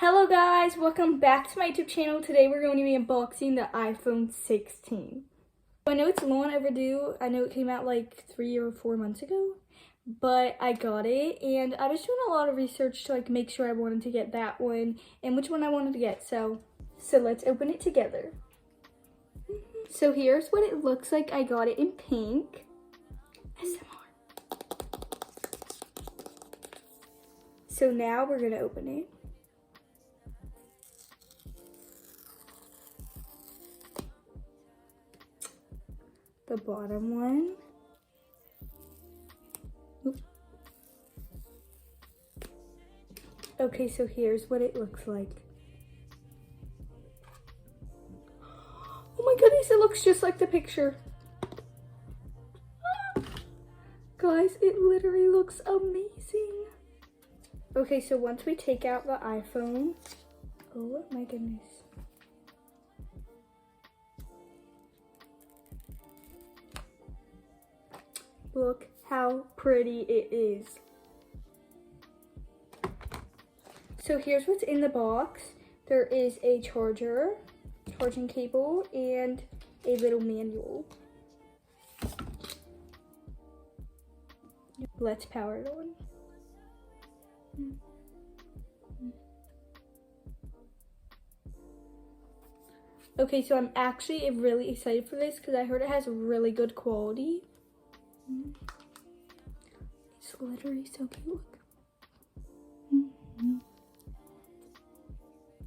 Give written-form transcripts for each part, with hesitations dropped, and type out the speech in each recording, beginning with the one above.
Hello guys, welcome back to my YouTube channel. Today we're going to be unboxing the iPhone 16. I know it's long overdue. I know it came out like 3 or 4 months ago, but I got it and I was doing a lot of research to make sure I wanted to get that one and which one I wanted to get. So let's open it together. So here's what it looks like. I got it in pink. SMR. So now we're gonna open it. The bottom one. Oop. Okay, so here's what it looks like. Oh my goodness, it looks just like the picture. Guys, it literally looks amazing. Okay, so once we take out the iPhone, oh my goodness. Look how pretty it is. So here's what's in the box. There is a charger, charging cable, and a little manual. Let's power it on. Okay, so I'm actually really excited for this because I heard it has really good quality. It's literally so cute. Look.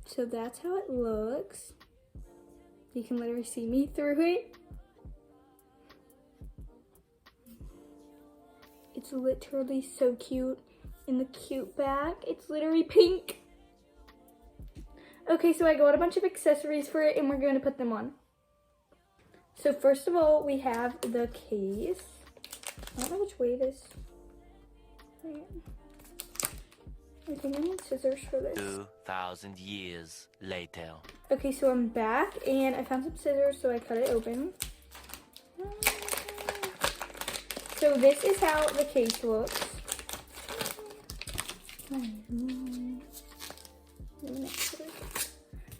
So that's how it looks. You can literally see me through it. It's literally so cute. In the cute back, it's literally pink. Okay, so I got a bunch of accessories for it and we're going to put them on. So first of all, we have the case. I don't know which way this. I think I need scissors for this. 2,000 years later. Okay, so I'm back and I found some scissors, so I cut it open. So this is how the case looks.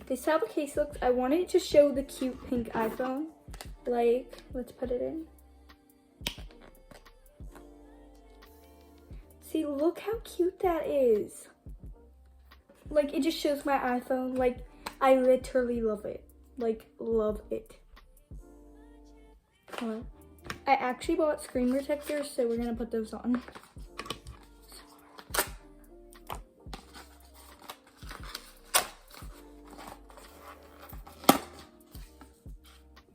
This is how the case looks. I wanted to show the cute pink iPhone. Let's put it in. See, look how cute that is. It just shows my iPhone. I literally love it. Love it. Hold on. I actually bought screen protectors, so we're gonna put those on.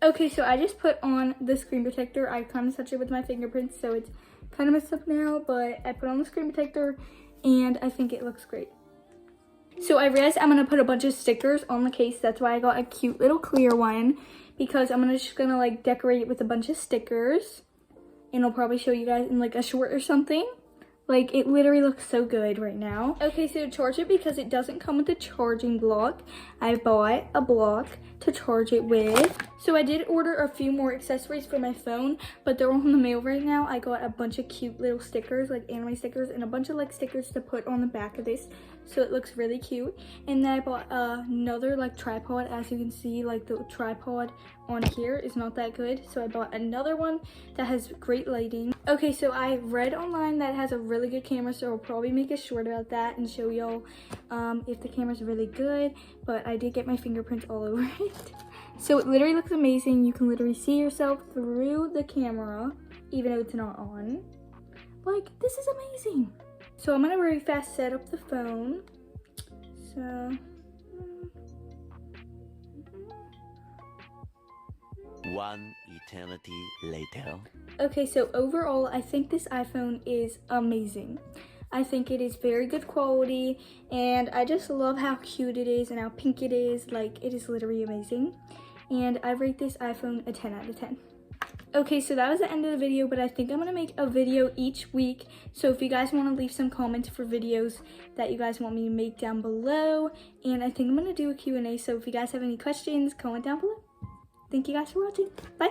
Okay, so I just put on the screen protector. I kind of touched it with my fingerprints, so it's kind of messed up now, but I put on the screen protector and I think it looks great. So I realized I'm gonna put a bunch of stickers on the case. That's why I got a cute little clear one, because I'm just gonna decorate it with a bunch of stickers, and I'll probably show you guys in a short or something. It literally looks so good right now. Okay, so to charge it, because it doesn't come with a charging block, I bought a block to charge it with. So I did order a few more accessories for my phone, but they're on the mail right now. I got a bunch of cute little stickers, anime stickers, and a bunch of stickers to put on the back of this, so it looks really cute. And then I bought another tripod. As you can see, the tripod on here is not that good, so I bought another one that has great lighting. Okay, so I read online that it has a really good camera, so I'll probably make a short about that and show y'all if the camera's really good, but I did get my fingerprints all over it. So it literally looks amazing. You can literally see yourself through the camera, even though it's not on. This is amazing. So I'm gonna really fast set up the phone. So. One eternity later. Okay, so overall, I think this iPhone is amazing. I think it is very good quality, and I just love how cute it is and how pink it is. It is literally amazing. And I rate this iPhone a 10 out of 10. Okay, so that was the end of the video, but I think I'm gonna make a video each week. So if you guys wanna leave some comments for videos that you guys want me to make down below, and I think I'm gonna do a Q&A. So if you guys have any questions, comment down below. Thank you guys for watching. Bye.